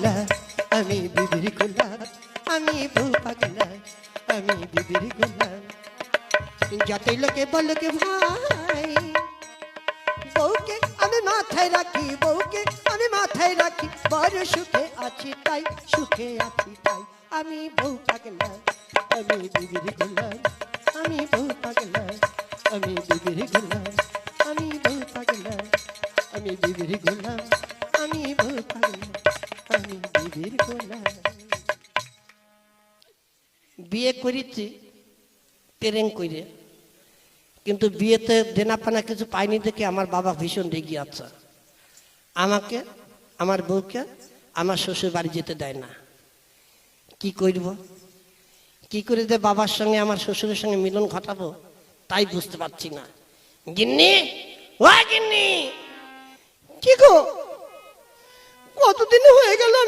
পাগলা আমি বিবির গোলাম, আমি বউ পাগলা আমি বিবির গোলাম। যতই লোকে বলুক ভাই, বউকে আমি মাথায় রাখি, বউকে আমি মাথায় রাখি, বড় সুখে আছি তাই, সুখে আছি তাই। আমি বউ পাগলা আমি বিবির গোলাম, আমি বউ পাগলা আমি বিবির গোলাম, আমি বউ পাগলা আমি বিবির গোলাম, আমি বউ পাগলা আমি বিবির গোলাম। বিয়ে করেছি ট্রেন করে, কিন্তু বিয়েতে দেনা পানা কিছু পাইনি দেখে আমার বাবা ভীষণ রেগে আছে। আমাকে আমার বউকে আমার শ্বশুর বাড়ি যেতে দেয় না। কি করব, কি করে যে বাবার সঙ্গে আমার শ্বশুরের সঙ্গে মিলন ঘটাবো তাই বুঝতে পারছি না। গিন্নি, ও গিন্নি, কি গো, কতদিন হয়ে গেল